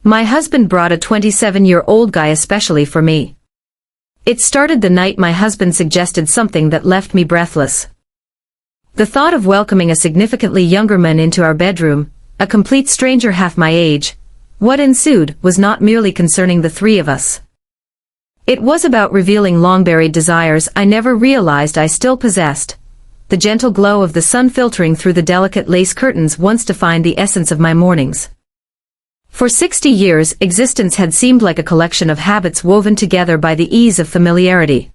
My husband brought a 27-year-old guy especially for me. It started the night my husband suggested something that left me breathless. The thought of welcoming a significantly younger man into our bedroom, a complete stranger half my age, what ensued was not merely concerning the three of us. It was about revealing long-buried desires I never realized I still possessed. The gentle glow of the sun filtering through the delicate lace curtains once defined the essence of my mornings. For 60 years, existence had seemed like a collection of habits woven together by the ease of familiarity.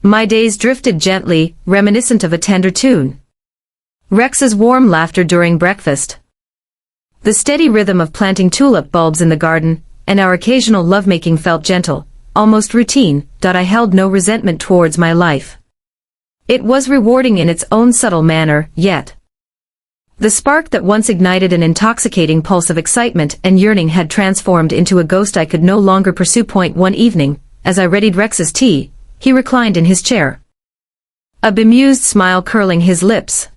My days drifted gently, reminiscent of a tender tune. Rex's warm laughter during breakfast. The steady rhythm of planting tulip bulbs in the garden, and our occasional lovemaking felt gentle, almost routine. I held no resentment towards my life. It was rewarding in its own subtle manner, yet the spark that once ignited an intoxicating pulse of excitement and yearning had transformed into a ghost I could no longer pursue. One evening, as I readied Rex's tea, he reclined in his chair, a bemused smile curling his lips.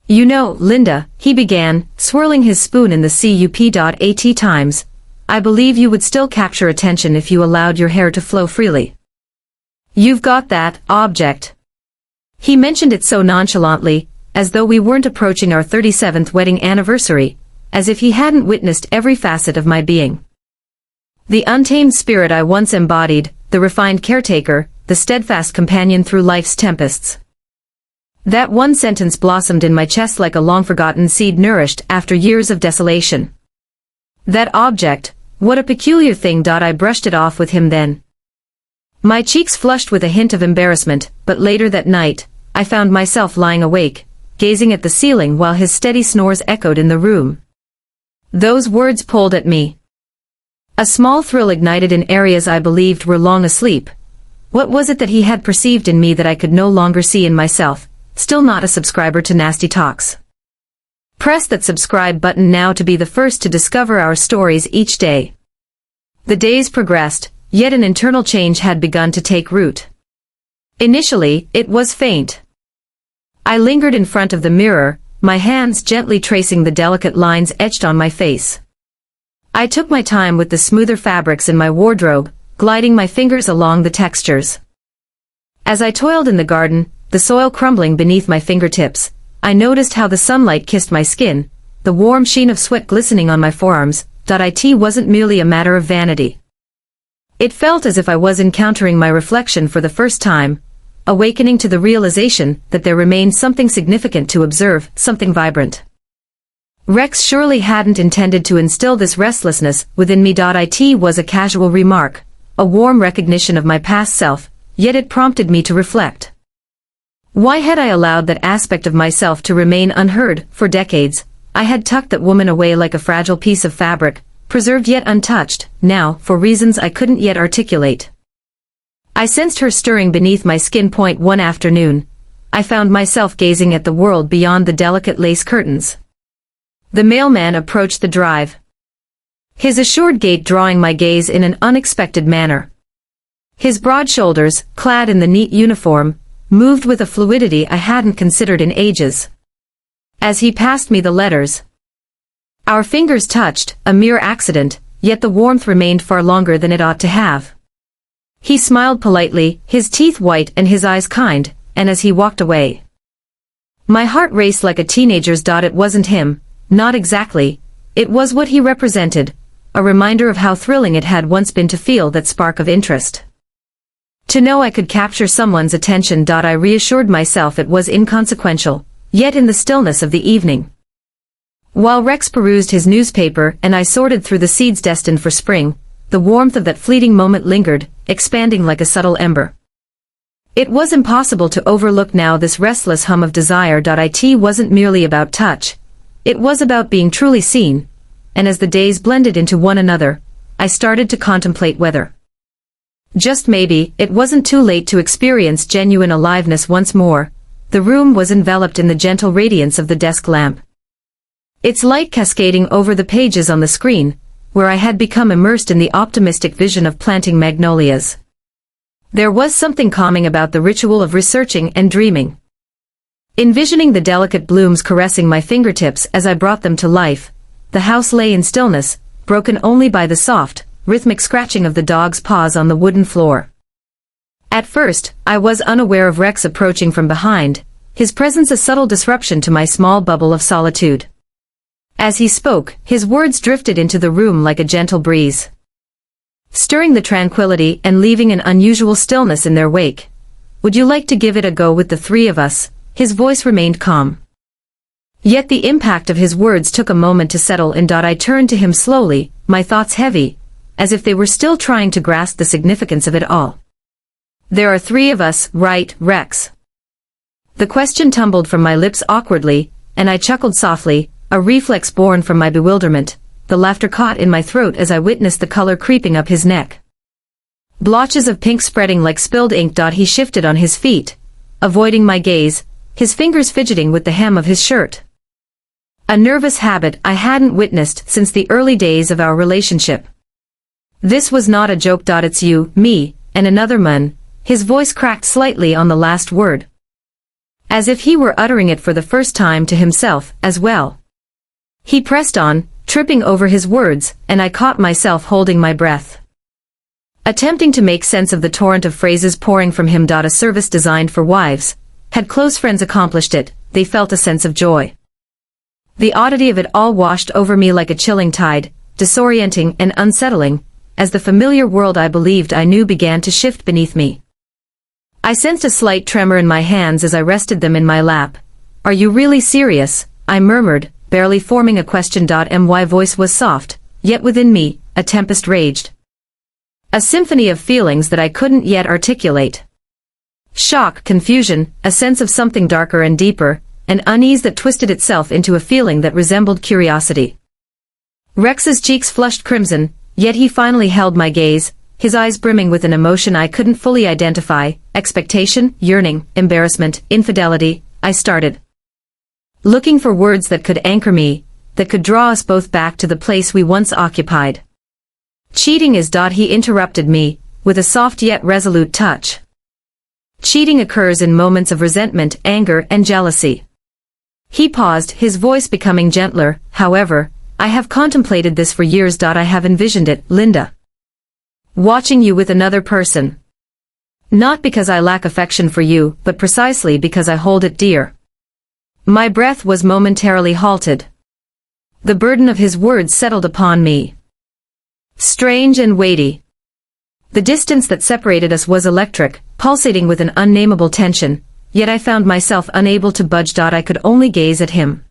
"You know, Linda," he began, swirling his spoon in the cup. "Times, I believe you would still capture attention if you allowed your hair to flow freely. You've got that object." He mentioned it so nonchalantly, as though we weren't approaching our 37th wedding anniversary, as if he hadn't witnessed every facet of my being. The untamed spirit I once embodied, the refined caretaker, the steadfast companion through life's tempests. That one sentence blossomed in my chest like a long-forgotten seed nourished after years of desolation. That object, what a peculiar thing. I brushed it off with him then. My cheeks flushed with a hint of embarrassment, but later that night, I found myself lying awake, gazing at the ceiling while his steady snores echoed in the room. Those words pulled at me. A small thrill ignited in areas I believed were long asleep. What was it that he had perceived in me that I could no longer see in myself? Still not a subscriber to Nasty Talks? Press that subscribe button now to be the first to discover our stories each day. The days progressed, yet an internal change had begun to take root. Initially, it was faint. I lingered in front of the mirror, my hands gently tracing the delicate lines etched on my face. I took my time with the smoother fabrics in my wardrobe, gliding my fingers along the textures. As I toiled in the garden, the soil crumbling beneath my fingertips, I noticed how the sunlight kissed my skin, the warm sheen of sweat glistening on my forearms. It wasn't merely a matter of vanity. It felt as if I was encountering my reflection for the first time, awakening to the realization that there remained something significant to observe, something vibrant. Rex surely hadn't intended to instill this restlessness within me. It was a casual remark, a warm recognition of my past self, yet it prompted me to reflect. Why had I allowed that aspect of myself to remain unheard? For decades, I had tucked that woman away like a fragile piece of fabric, preserved yet untouched. Now, for reasons I couldn't yet articulate, I sensed her stirring beneath my skin. One afternoon, I found myself gazing at the world beyond the delicate lace curtains. The mailman approached the drive, his assured gait drawing my gaze in an unexpected manner. His broad shoulders, clad in the neat uniform, moved with a fluidity I hadn't considered in ages. As he passed me the letters, our fingers touched, a mere accident, yet the warmth remained far longer than it ought to have. He smiled politely, his teeth white and his eyes kind, and as he walked away, my heart raced like a teenager's. It wasn't him, not exactly, it was what he represented, a reminder of how thrilling it had once been to feel that spark of interest. To know I could capture someone's attention. I reassured myself it was inconsequential, yet in the stillness of the evening, while Rex perused his newspaper and I sorted through the seeds destined for spring, the warmth of that fleeting moment lingered, expanding like a subtle ember. It was impossible to overlook now this restless hum of desire. It wasn't merely about touch, it was about being truly seen, and as the days blended into one another, I started to contemplate whether, just maybe, it wasn't too late to experience genuine aliveness once more. The room was enveloped in the gentle radiance of the desk lamp, its light cascading over the pages on the screen, where I had become immersed in the optimistic vision of planting magnolias. There was something calming about the ritual of researching and dreaming. Envisioning the delicate blooms caressing my fingertips as I brought them to life, the house lay in stillness, broken only by the soft, rhythmic scratching of the dog's paws on the wooden floor. At first, I was unaware of Rex approaching from behind, his presence a subtle disruption to my small bubble of solitude. As he spoke, his words drifted into the room like a gentle breeze, stirring the tranquility and leaving an unusual stillness in their wake. "Would you like to give it a go with the three of us?" His voice remained calm. Yet the impact of his words took a moment to settle in. I turned to him slowly, my thoughts heavy, as if they were still trying to grasp the significance of it all. "There are three of us, right, Rex?" The question tumbled from my lips awkwardly, and I chuckled softly, a reflex born from my bewilderment. The laughter caught in my throat as I witnessed the color creeping up his neck, blotches of pink spreading like spilled ink. He shifted on his feet, avoiding my gaze, his fingers fidgeting with the hem of his shirt. A nervous habit I hadn't witnessed since the early days of our relationship. "This was not a joke. It's you, me, and another man." His voice cracked slightly on the last word, as if he were uttering it for the first time to himself as well. He pressed on, tripping over his words, and I caught myself holding my breath, attempting to make sense of the torrent of phrases pouring from him. A service designed for wives. Had close friends accomplished it, they felt a sense of joy. The oddity of it all washed over me like a chilling tide, disorienting and unsettling, as the familiar world I believed I knew began to shift beneath me. I sensed a slight tremor in my hands as I rested them in my lap. "Are you really serious?" I murmured, barely forming a question. My voice was soft, yet within me, a tempest raged. A symphony of feelings that I couldn't yet articulate. Shock, confusion, a sense of something darker and deeper, an unease that twisted itself into a feeling that resembled curiosity. Rex's cheeks flushed crimson, yet he finally held my gaze, his eyes brimming with an emotion I couldn't fully identify. Expectation, yearning, embarrassment, infidelity. I started, looking for words that could anchor me, that could draw us both back to the place we once occupied. "Cheating is." He interrupted me, with a soft yet resolute touch. "Cheating occurs in moments of resentment, anger, and jealousy." He paused, his voice becoming gentler. "However, I have contemplated this for years. I have envisioned it, Linda, watching you with another person. Not because I lack affection for you, but precisely because I hold it dear." My breath was momentarily halted. The burden of his words settled upon me, strange and weighty. The distance that separated us was electric, pulsating with an unnameable tension, yet I found myself unable to budge. I could only gaze at him,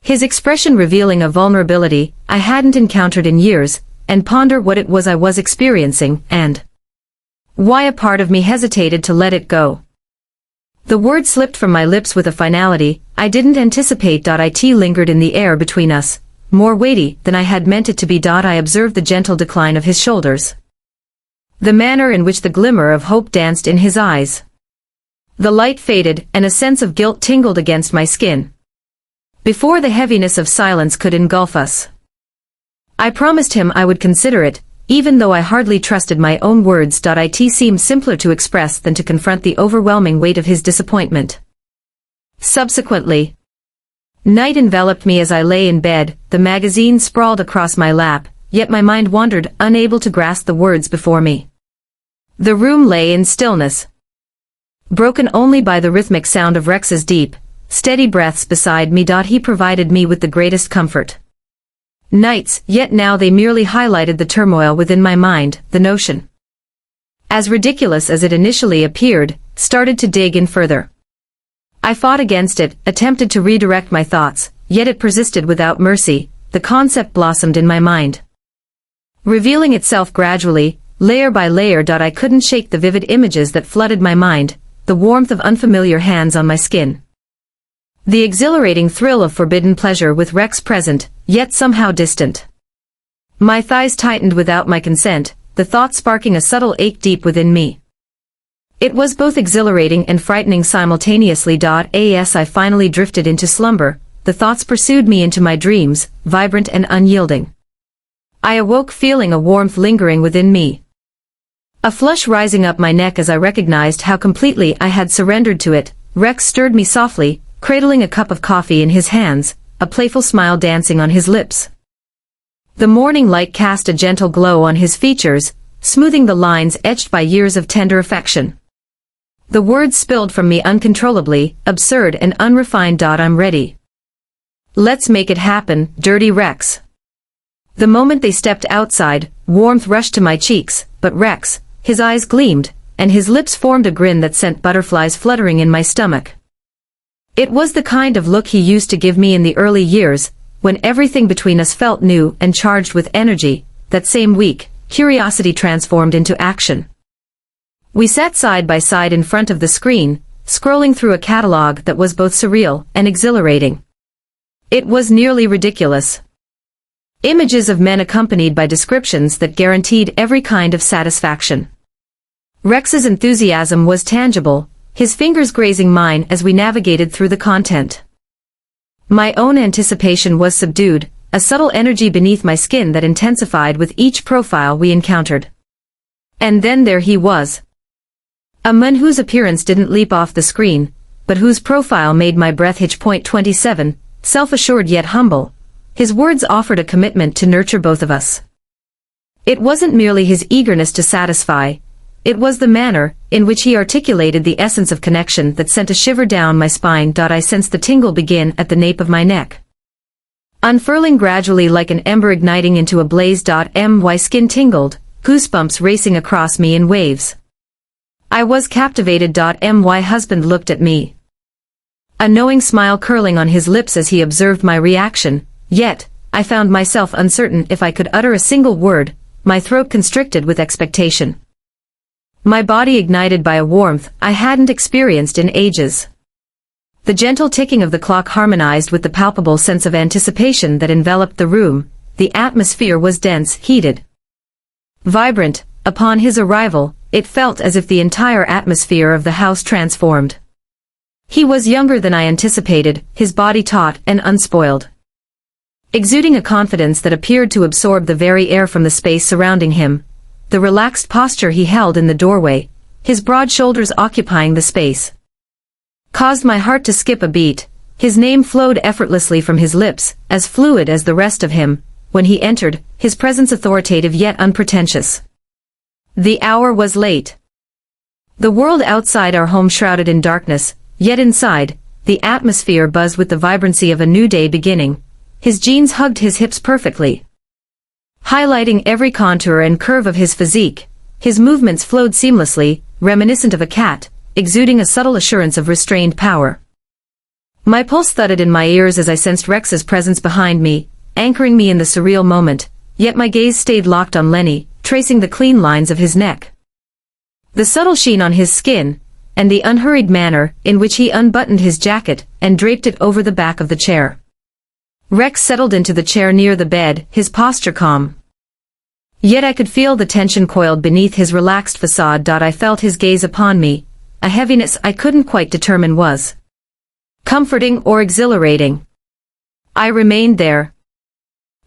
his expression revealing a vulnerability I hadn't encountered in years, and ponder what it was I was experiencing, and why a part of me hesitated to let it go. The word slipped from my lips with a finality I didn't anticipate. It lingered in the air between us, more weighty than I had meant it to be. I observed the gentle decline of his shoulders, the manner in which the glimmer of hope danced in his eyes. The light faded, and a sense of guilt tingled against my skin, before the heaviness of silence could engulf us. I promised him I would consider it, even though I hardly trusted my own words. It seemed simpler to express than to confront the overwhelming weight of his disappointment. Subsequently, night enveloped me as I lay in bed, the magazine sprawled across my lap, yet my mind wandered, unable to grasp the words before me. The room lay in stillness, broken only by the rhythmic sound of Rex's deep, steady breaths beside me. He provided me with the greatest comfort. Nights, yet now they merely highlighted the turmoil within my mind. The notion, as ridiculous as it initially appeared, started to dig in further. I fought against it, attempted to redirect my thoughts, yet it persisted without mercy. The concept blossomed in my mind, revealing itself gradually, layer by layer. I couldn't shake the vivid images that flooded my mind, the warmth of unfamiliar hands on my skin, the exhilarating thrill of forbidden pleasure with Rex present, yet somehow distant. My thighs tightened without my consent, the thought sparking a subtle ache deep within me. It was both exhilarating and frightening simultaneously. As I finally drifted into slumber, the thoughts pursued me into my dreams, vibrant and unyielding. I awoke feeling a warmth lingering within me, a flush rising up my neck as I recognized how completely I had surrendered to it. Rex stirred me softly, cradling a cup of coffee in his hands, a playful smile dancing on his lips. The morning light cast a gentle glow on his features, smoothing the lines etched by years of tender affection. The words spilled from me uncontrollably, absurd and unrefined. I'm ready. Let's make it happen, dirty Rex. The moment they stepped outside, warmth rushed to my cheeks, but Rex, his eyes gleamed, and his lips formed a grin that sent butterflies fluttering in my stomach. It was the kind of look he used to give me in the early years, when everything between us felt new and charged with energy. That same week, curiosity transformed into action. We sat side by side in front of the screen, scrolling through a catalog that was both surreal and exhilarating. It was nearly ridiculous. Images of men accompanied by descriptions that guaranteed every kind of satisfaction. Rex's enthusiasm was tangible, his fingers grazing mine as we navigated through the content. My own anticipation was subdued, a subtle energy beneath my skin that intensified with each profile we encountered. And then there he was. A man whose appearance didn't leap off the screen, but whose profile made my breath hitch. 27, self-assured yet humble. His words offered a commitment to nurture both of us. It wasn't merely his eagerness to satisfy, it was the manner in which he articulated the essence of connection that sent a shiver down my spine. I sensed the tingle begin at the nape of my neck, unfurling gradually like an ember igniting into a blaze. My skin tingled, goosebumps racing across me in waves. I was captivated. My husband looked at me, a knowing smile curling on his lips as he observed my reaction, yet I found myself uncertain if I could utter a single word, my throat constricted with expectation. My body ignited by a warmth I hadn't experienced in ages. The gentle ticking of the clock harmonized with the palpable sense of anticipation that enveloped the room. The atmosphere was dense, heated, vibrant. Upon his arrival, it felt as if the entire atmosphere of the house transformed. He was younger than I anticipated, his body taut and unspoiled, exuding a confidence that appeared to absorb the very air from the space surrounding him. The relaxed posture he held in the doorway, his broad shoulders occupying the space, caused my heart to skip a beat. His name flowed effortlessly from his lips, as fluid as the rest of him. When he entered, his presence authoritative yet unpretentious. The hour was late. The world outside our home shrouded in darkness, yet inside, the atmosphere buzzed with the vibrancy of a new day beginning. His jeans hugged his hips perfectly, highlighting every contour and curve of his physique. His movements flowed seamlessly, reminiscent of a cat, exuding a subtle assurance of restrained power. My pulse thudded in my ears as I sensed Rex's presence behind me, anchoring me in the surreal moment, yet my gaze stayed locked on Lenny, tracing the clean lines of his neck, the subtle sheen on his skin, and the unhurried manner in which he unbuttoned his jacket and draped it over the back of the chair. Rex settled into the chair near the bed, his posture calm. Yet I could feel the tension coiled beneath his relaxed facade. I felt his gaze upon me, a heaviness I couldn't quite determine was comforting or exhilarating. I remained there,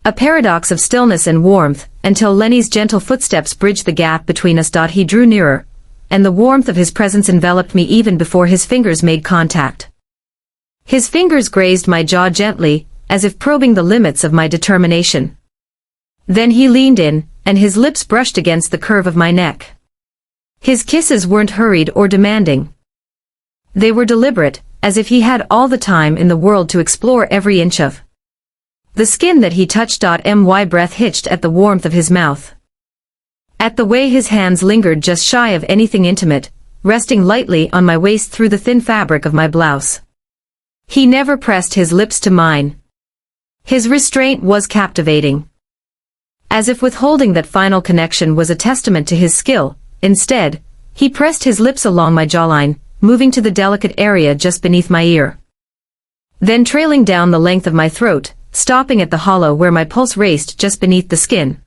a paradox of stillness and warmth, until Lenny's gentle footsteps bridged the gap between us. He drew nearer, and the warmth of his presence enveloped me even before his fingers made contact. His fingers grazed my jaw gently, as if probing the limits of my determination. Then he leaned in, and his lips brushed against the curve of my neck. His kisses weren't hurried or demanding. They were deliberate, as if he had all the time in the world to explore every inch of the skin that he touched. My breath hitched at the warmth of his mouth, at the way his hands lingered just shy of anything intimate, resting lightly on my waist through the thin fabric of my blouse. He never pressed his lips to mine. His restraint was captivating, as if withholding that final connection was a testament to his skill. Instead, he pressed his lips along my jawline, moving to the delicate area just beneath my ear, then trailing down the length of my throat, stopping at the hollow where my pulse raced just beneath the skin.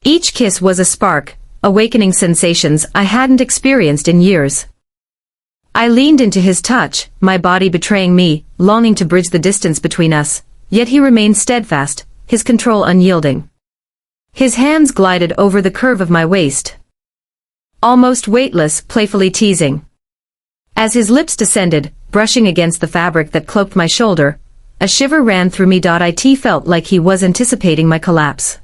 Each kiss was a spark, awakening sensations I hadn't experienced in years. I leaned into his touch, my body betraying me, longing to bridge the distance between us, yet he remained steadfast, his control unyielding. His hands glided over the curve of my waist, almost weightless, playfully teasing. As his lips descended, brushing against the fabric that cloaked my shoulder, a shiver ran through me. It felt like he was anticipating my collapse.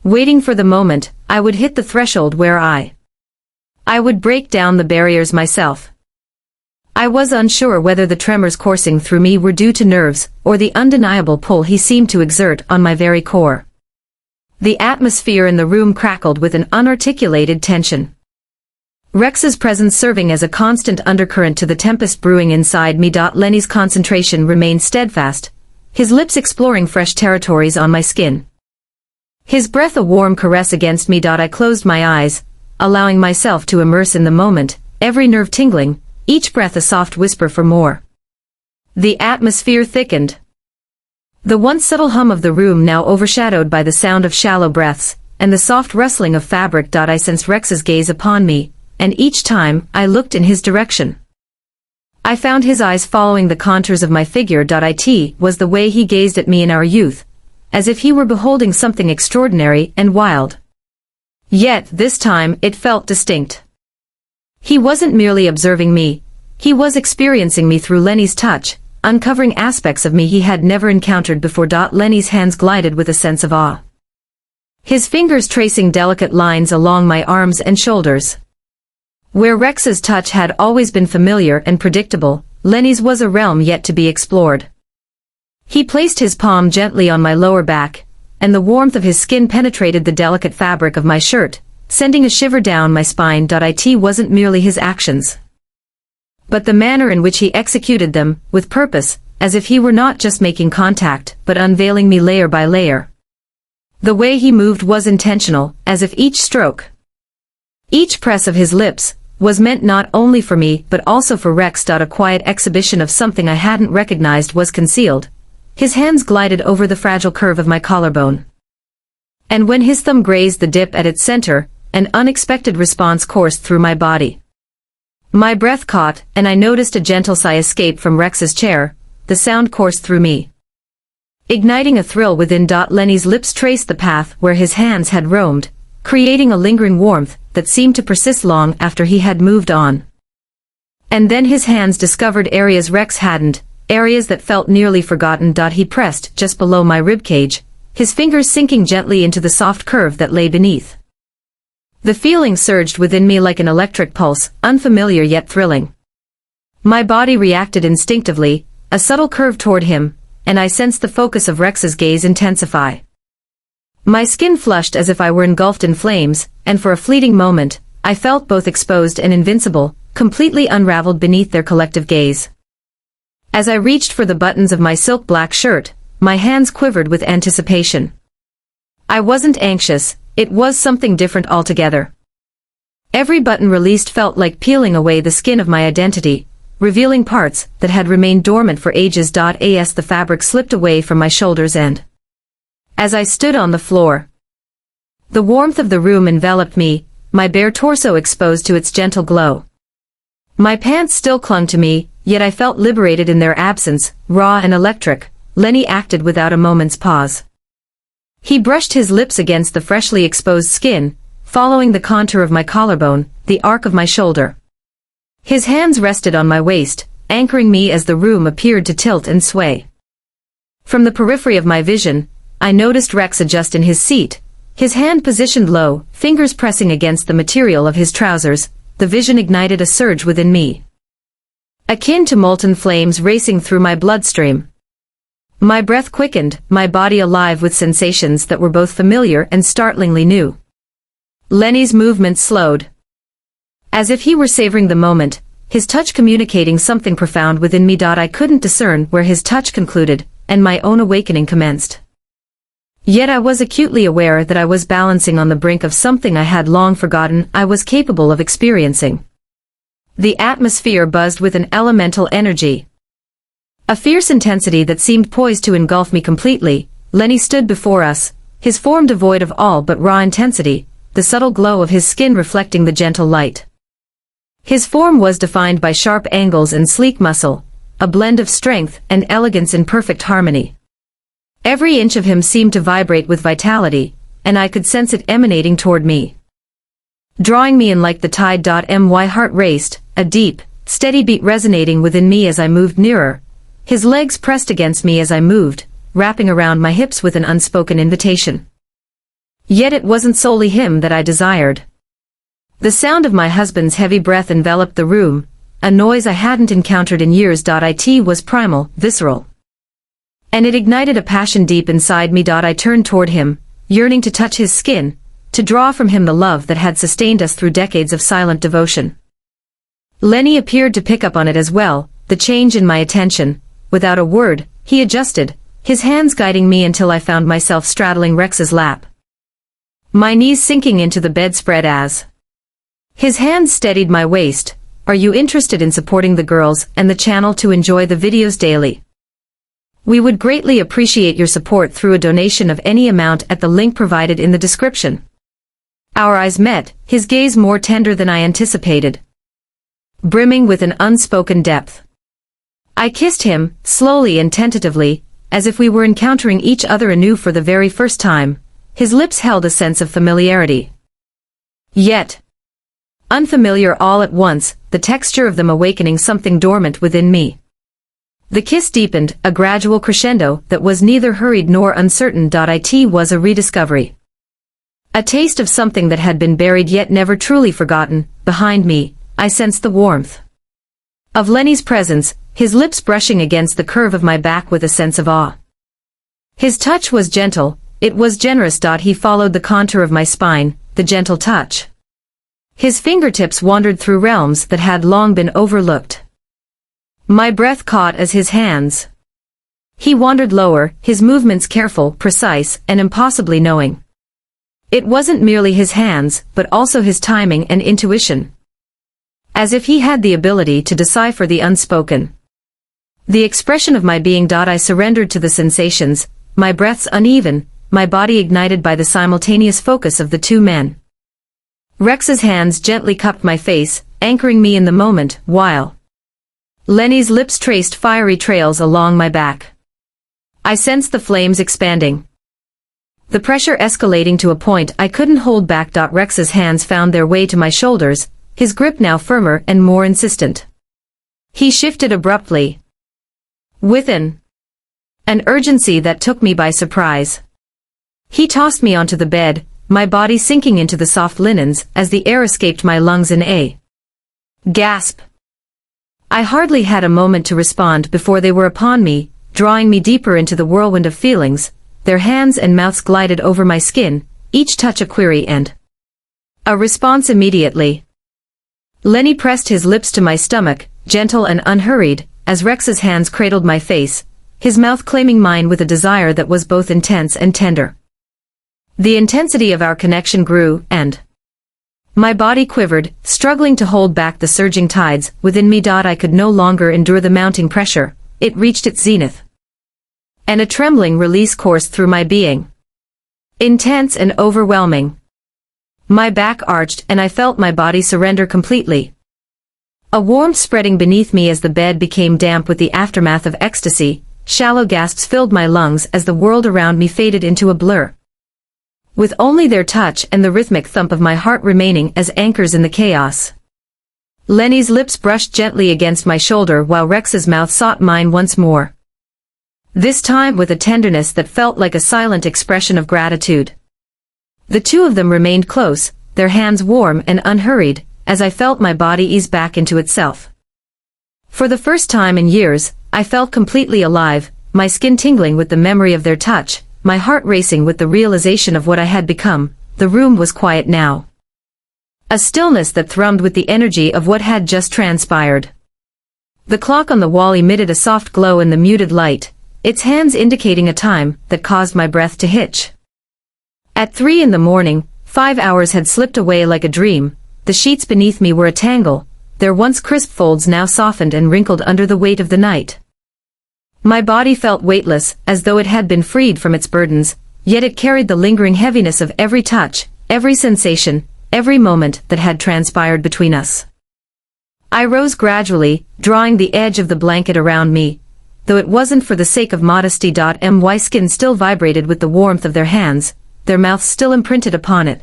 Waiting for the moment I would hit the threshold where I would break down the barriers myself. I was unsure whether the tremors coursing through me were due to nerves or the undeniable pull he seemed to exert on my very core. The atmosphere in the room crackled with an unarticulated tension. Rex's presence serving as a constant undercurrent to the tempest brewing inside me. Lenny's concentration remained steadfast, his lips exploring fresh territories on my skin. His breath a warm caress against me. I closed my eyes, allowing myself to immerse in the moment, every nerve tingling, each breath a soft whisper for more. The atmosphere thickened. The once subtle hum of the room now overshadowed by the sound of shallow breaths, and the soft rustling of fabric. I sensed Rex's gaze upon me, and each time I looked in his direction, I found his eyes following the contours of my figure. It was the way he gazed at me in our youth, as if he were beholding something extraordinary and wild. Yet this time it felt distinct. He wasn't merely observing me, he was experiencing me through Lenny's touch, uncovering aspects of me he had never encountered before. Lenny's hands glided with a sense of awe, his fingers tracing delicate lines along my arms and shoulders. Where Rex's touch had always been familiar and predictable, Lenny's was a realm yet to be explored. He placed his palm gently on my lower back, and the warmth of his skin penetrated the delicate fabric of my shirt, sending a shiver down my spine. It wasn't merely his actions, but the manner in which he executed them, with purpose, as if he were not just making contact, but unveiling me layer by layer. The way he moved was intentional, as if each stroke, each press of his lips, was meant not only for me but also for Rex. A quiet exhibition of something I hadn't recognized was concealed. His hands glided over the fragile curve of my collarbone, and when his thumb grazed the dip at its center, an unexpected response coursed through my body. My breath caught, and I noticed a gentle sigh escape from Rex's chair. The sound coursed through me, igniting a thrill within. Lenny's lips traced the path where his hands had roamed, creating a lingering warmth that seemed to persist long after he had moved on. And then his hands discovered areas Rex hadn't, areas that felt nearly forgotten. He pressed just below my ribcage, his fingers sinking gently into the soft curve that lay beneath. The feeling surged within me like an electric pulse, unfamiliar yet thrilling. My body reacted instinctively, a subtle curve toward him, and I sensed the focus of Rex's gaze intensify. My skin flushed as if I were engulfed in flames, and for a fleeting moment, I felt both exposed and invincible, completely unraveled beneath their collective gaze. As I reached for the buttons of my silk black shirt, my hands quivered with anticipation. I wasn't anxious, it was something different altogether. Every button released felt like peeling away the skin of my identity, revealing parts that had remained dormant for ages. As the fabric slipped away from my shoulders and as I stood on the floor, the warmth of the room enveloped me, my bare torso exposed to its gentle glow. My pants still clung to me, yet I felt liberated in their absence, raw and electric. Lenny acted without a moment's pause. He brushed his lips against the freshly exposed skin, following the contour of my collarbone, the arc of my shoulder. His hands rested on my waist, anchoring me as the room appeared to tilt and sway. From the periphery of my vision, I noticed Rex adjust in his seat, his hand positioned low, fingers pressing against the material of his trousers. The vision ignited a surge within me, akin to molten flames racing through my bloodstream. My breath quickened, my body alive with sensations that were both familiar and startlingly new. Lenny's movement slowed, as if he were savoring the moment, his touch communicating something profound within me. I couldn't discern where his touch concluded, and my own awakening commenced. Yet I was acutely aware that I was balancing on the brink of something I had long forgotten I was capable of experiencing. The atmosphere buzzed with an elemental energy, a fierce intensity that seemed poised to engulf me completely. Lenny stood before us, his form devoid of all but raw intensity, the subtle glow of his skin reflecting the gentle light. His form was defined by sharp angles and sleek muscle, a blend of strength and elegance in perfect harmony. Every inch of him seemed to vibrate with vitality, and I could sense it emanating toward me, drawing me in like the tide. My heart raced, a deep, steady beat resonating within me as I moved nearer, his legs pressed against me as I moved, wrapping around my hips with an unspoken invitation. Yet it wasn't solely him that I desired. The sound of my husband's heavy breath enveloped the room, a noise I hadn't encountered in years. It was primal, visceral. And it ignited a passion deep inside me. I turned toward him, yearning to touch his skin, to draw from him the love that had sustained us through decades of silent devotion. Lenny appeared to pick up on it as well, the change in my attention. Without a word, he adjusted, his hands guiding me until I found myself straddling Rex's lap. My knees sinking into the bedspread as his hands steadied my waist. Are you interested in supporting the girls and the channel to enjoy the videos daily? We would greatly appreciate your support through a donation of any amount at the link provided in the description. Our eyes met, his gaze more tender than I anticipated, brimming with an unspoken depth. I kissed him, slowly and tentatively, as if we were encountering each other anew for the very first time. His lips held a sense of familiarity, yet unfamiliar all at once, the texture of them awakening something dormant within me. The kiss deepened, a gradual crescendo that was neither hurried nor uncertain. It was a rediscovery. A taste of something that had been buried yet never truly forgotten. Behind me, I sensed the warmth of Lenny's presence, his lips brushing against the curve of my back with a sense of awe. His touch was gentle, it was generous. He followed the contour of my spine, the gentle touch. His fingertips wandered through realms that had long been overlooked. My breath caught as his hands. He wandered lower, his movements careful, precise, and impossibly knowing. It wasn't merely his hands, but also his timing and intuition. As if he had the ability to decipher the unspoken. The expression of my being. I surrendered to the sensations, my breaths uneven, my body ignited by the simultaneous focus of the two men. Rex's hands gently cupped my face, anchoring me in the moment, while Lenny's lips traced fiery trails along my back. I sensed the flames expanding, the pressure escalating to a point I couldn't hold back. Rex's hands found their way to my shoulders, his grip now firmer and more insistent. He shifted abruptly, with an urgency that took me by surprise. He tossed me onto the bed, my body sinking into the soft linens as the air escaped my lungs in a gasp. I hardly had a moment to respond before they were upon me, drawing me deeper into the whirlwind of feelings. Their hands and mouths glided over my skin, each touch a query and a response immediately. Lenny pressed his lips to my stomach, gentle and unhurried, as Rex's hands cradled my face, his mouth claiming mine with a desire that was both intense and tender. The intensity of our connection grew, and my body quivered, struggling to hold back the surging tides within me. I could no longer endure the mounting pressure, it reached its zenith. And a trembling release coursed through my being. Intense and overwhelming. My back arched and I felt my body surrender completely. A warmth spreading beneath me as the bed became damp with the aftermath of ecstasy. Shallow gasps filled my lungs as the world around me faded into a blur, with only their touch and the rhythmic thump of my heart remaining as anchors in the chaos. Lenny's lips brushed gently against my shoulder while Rex's mouth sought mine once more. This time with a tenderness that felt like a silent expression of gratitude. The two of them remained close, their hands warm and unhurried, as I felt my body ease back into itself. For the first time in years, I felt completely alive, my skin tingling with the memory of their touch, my heart racing with the realization of what I had become. The room was quiet now. A stillness that thrummed with the energy of what had just transpired. The clock on the wall emitted a soft glow in the muted light, its hands indicating a time that caused my breath to hitch. At 3 in the morning, 5 hours had slipped away like a dream. The sheets beneath me were a tangle, their once crisp folds now softened and wrinkled under the weight of the night. My body felt weightless, as though it had been freed from its burdens, yet it carried the lingering heaviness of every touch, every sensation, every moment that had transpired between us. I rose gradually, drawing the edge of the blanket around me, though it wasn't for the sake of modesty. My skin still vibrated with the warmth of their hands, their mouths still imprinted upon it.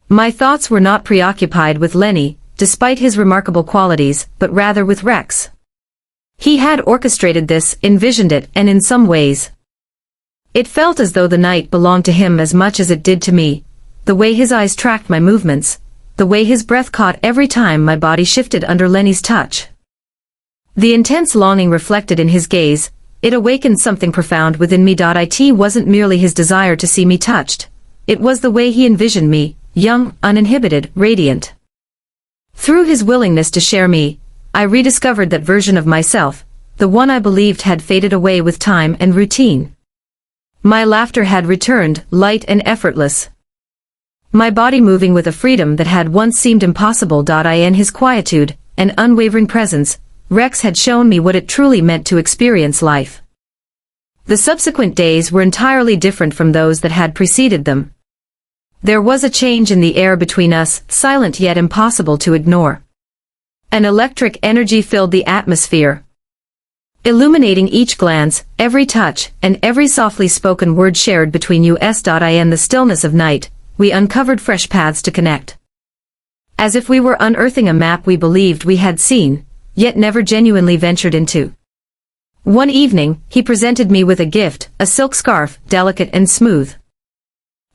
My thoughts were not preoccupied with Lenny, despite his remarkable qualities, but rather with Rex. He had orchestrated this, envisioned it, and in some ways, it felt as though the night belonged to him as much as it did to me, the way his eyes tracked my movements, the way his breath caught every time my body shifted under Lenny's touch. The intense longing reflected in his gaze, it awakened something profound within me. It wasn't merely his desire to see me touched, it was the way he envisioned me, young, uninhibited, radiant. Through his willingness to share me, I rediscovered that version of myself, the one I believed had faded away with time and routine. My laughter had returned, light and effortless. My body moving with a freedom that had once seemed impossible. In his quietude and unwavering presence, Rex had shown me what it truly meant to experience life. The subsequent days were entirely different from those that had preceded them. There was a change in the air between us, silent yet impossible to ignore. An electric energy filled the atmosphere, illuminating each glance, every touch, and every softly spoken word shared between us. In the stillness of night, we uncovered fresh paths to connect. As if we were unearthing a map we believed we had seen, yet never genuinely ventured into. One evening, he presented me with a gift, a silk scarf, delicate and smooth.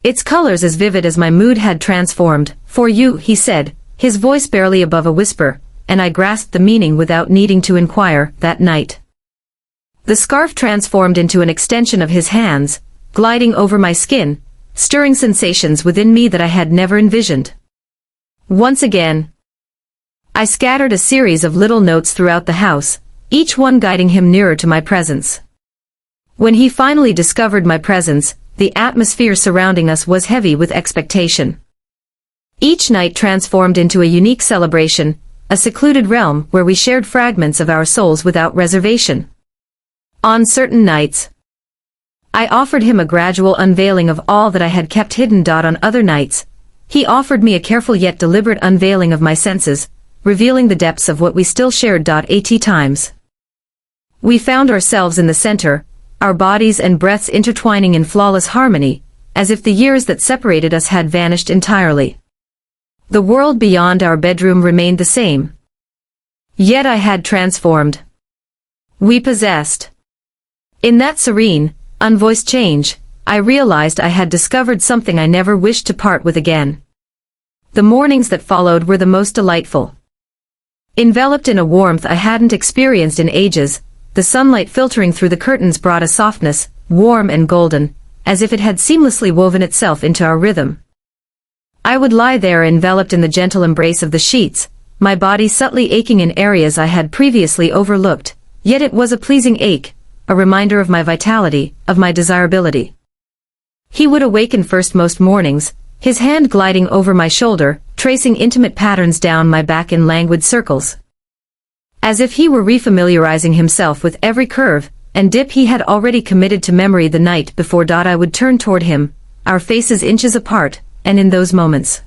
Its colors as vivid as my mood had transformed. "For you," he said, his voice barely above a whisper, and I grasped the meaning without needing to inquire. That night, the scarf transformed into an extension of his hands, gliding over my skin, stirring sensations within me that I had never envisioned. Once again, I scattered a series of little notes throughout the house, each one guiding him nearer to my presence. When he finally discovered my presence, the atmosphere surrounding us was heavy with expectation. Each night transformed into a unique celebration, a secluded realm where we shared fragments of our souls without reservation. On certain nights, I offered him a gradual unveiling of all that I had kept hidden. On other nights, he offered me a careful yet deliberate unveiling of my senses, revealing the depths of what we still shared. At times, we found ourselves in the center, our bodies and breaths intertwining in flawless harmony, as if the years that separated us had vanished entirely. The world beyond our bedroom remained the same. Yet I had transformed. We possessed. In that serene, unvoiced change, I realized I had discovered something I never wished to part with again. The mornings that followed were the most delightful. Enveloped in a warmth I hadn't experienced in ages, the sunlight filtering through the curtains brought a softness, warm and golden, as if it had seamlessly woven itself into our rhythm. I would lie there enveloped in the gentle embrace of the sheets, my body subtly aching in areas I had previously overlooked, yet it was a pleasing ache, a reminder of my vitality, of my desirability. He would awaken first most mornings, his hand gliding over my shoulder, tracing intimate patterns down my back in languid circles. As if he were refamiliarizing himself with every curve and dip he had already committed to memory the night before. I would turn toward him, our faces inches apart, and in those moments,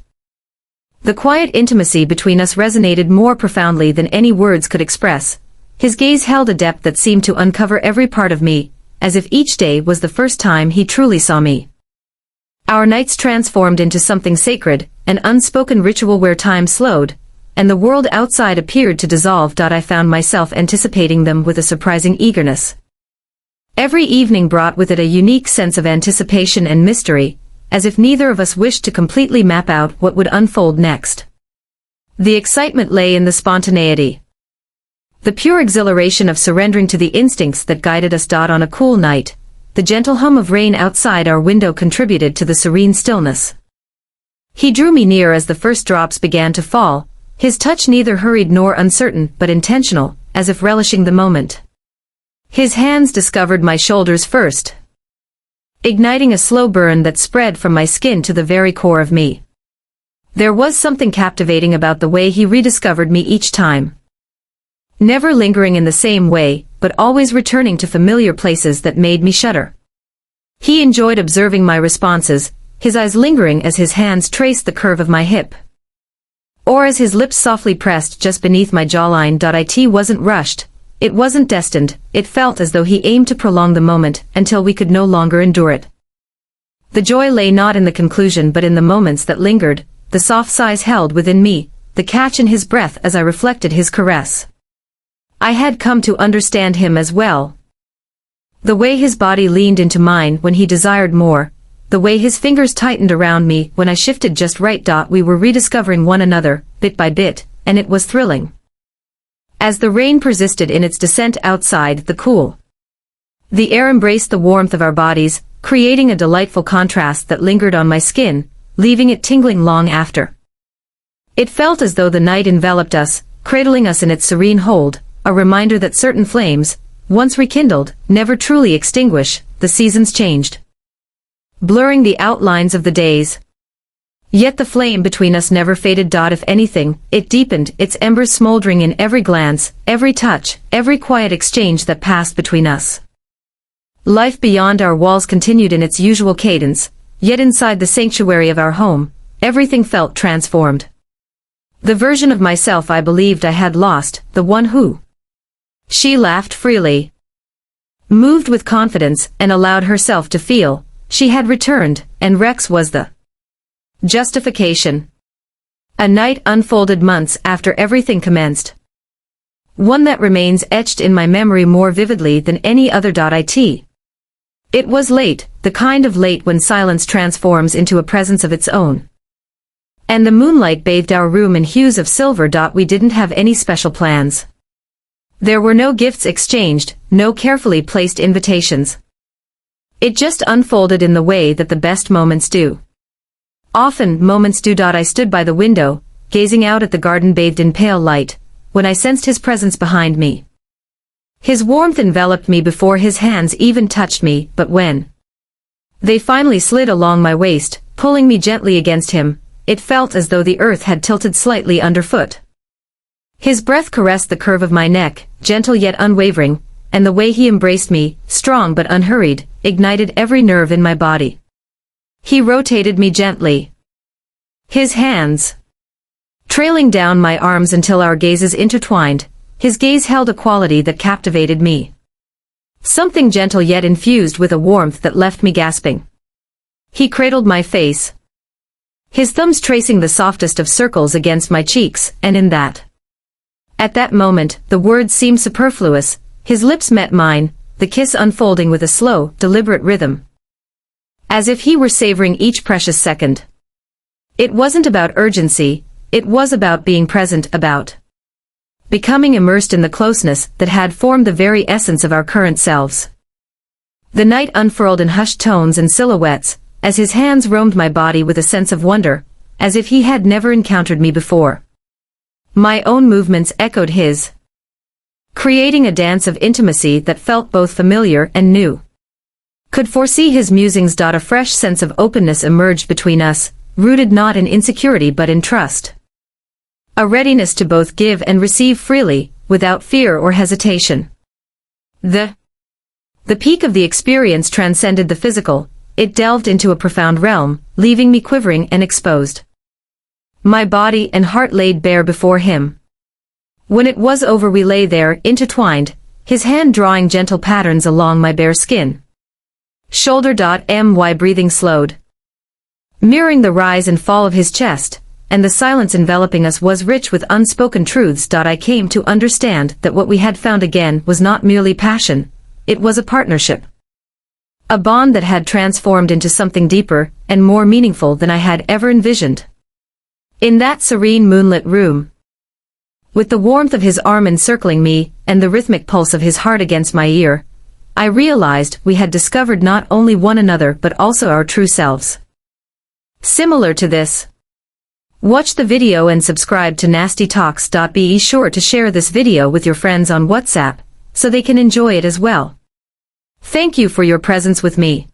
the quiet intimacy between us resonated more profoundly than any words could express. His gaze held a depth that seemed to uncover every part of me, as if each day was the first time he truly saw me. Our nights transformed into something sacred, an unspoken ritual where time slowed, and the world outside appeared to dissolve. I found myself anticipating them with a surprising eagerness. Every evening brought with it a unique sense of anticipation and mystery, as if neither of us wished to completely map out what would unfold next. The excitement lay in the spontaneity. The pure exhilaration of surrendering to the instincts that guided us. On a cool night, the gentle hum of rain outside our window contributed to the serene stillness. He drew me near as the first drops began to fall, his touch neither hurried nor uncertain but intentional, as if relishing the moment. His hands discovered my shoulders first, igniting a slow burn that spread from my skin to the very core of me. There was something captivating about the way he rediscovered me each time. Never lingering in the same way, but always returning to familiar places that made me shudder. He enjoyed observing my responses, his eyes lingering as his hands traced the curve of my hip, or as his lips softly pressed just beneath my jawline. It wasn't rushed, it wasn't destined, it felt as though he aimed to prolong the moment until we could no longer endure it. The joy lay not in the conclusion but in the moments that lingered, the soft sighs held within me, the catch in his breath as I reflected his caress. I had come to understand him as well. The way his body leaned into mine when he desired more, the way his fingers tightened around me when I shifted just right. We were rediscovering one another, bit by bit, and it was thrilling. As the rain persisted in its descent outside, the air embraced the warmth of our bodies, creating a delightful contrast that lingered on my skin, leaving it tingling long after. It felt as though the night enveloped us, cradling us in its serene hold, a reminder that certain flames, once rekindled, never truly extinguish. The seasons changed, blurring the outlines of the days. Yet the flame between us never faded. If anything, it deepened, its embers smoldering in every glance, every touch, every quiet exchange that passed between us. Life beyond our walls continued in its usual cadence, yet inside the sanctuary of our home, everything felt transformed. The version of myself I believed I had lost, the one who. She laughed freely, moved with confidence, and allowed herself to feel. She had returned, and Rex was the justification. A night unfolded months after everything commenced. One that remains etched in my memory more vividly than any other. It was late, the kind of late when silence transforms into a presence of its own. And the moonlight bathed our room in hues of silver. We didn't have any special plans. There were no gifts exchanged, no carefully placed invitations. It just unfolded in the way that the best moments do. Often, moments do. I stood by the window, gazing out at the garden bathed in pale light, when I sensed his presence behind me. His warmth enveloped me before his hands even touched me, but when they finally slid along my waist, pulling me gently against him, it felt as though the earth had tilted slightly underfoot. His breath caressed the curve of my neck, gentle yet unwavering, and the way he embraced me, strong but unhurried, ignited every nerve in my body. He rotated me gently, his hands trailing down my arms until our gazes intertwined. His gaze held a quality that captivated me. Something gentle yet infused with a warmth that left me gasping. He cradled my face, his thumbs tracing the softest of circles against my cheeks, and at that moment, the words seemed superfluous. His lips met mine, the kiss unfolding with a slow, deliberate rhythm, as if he were savoring each precious second. It wasn't about urgency, it was about being present, about becoming immersed in the closeness that had formed the very essence of our current selves. The night unfurled in hushed tones and silhouettes, as his hands roamed my body with a sense of wonder, as if he had never encountered me before. My own movements echoed his, creating a dance of intimacy that felt both familiar and new. Could foresee his musings. A fresh sense of openness emerged between us, rooted not in insecurity but in trust. A readiness to both give and receive freely, without fear or hesitation. The peak of the experience transcended the physical. It delved into a profound realm, leaving me quivering and exposed. My body and heart laid bare before him. When it was over, we lay there, intertwined, his hand drawing gentle patterns along my bare skin. Shoulder. My breathing slowed, mirroring the rise and fall of his chest, and the silence enveloping us was rich with unspoken truths. I came to understand that what we had found again was not merely passion, it was a partnership. A bond that had transformed into something deeper and more meaningful than I had ever envisioned. In that serene moonlit room, with the warmth of his arm encircling me and the rhythmic pulse of his heart against my ear, I realized we had discovered not only one another but also our true selves. Similar to this. Watch the video and subscribe to Nasty Talks. Be sure to share this video with your friends on WhatsApp, so they can enjoy it as well. Thank you for your presence with me.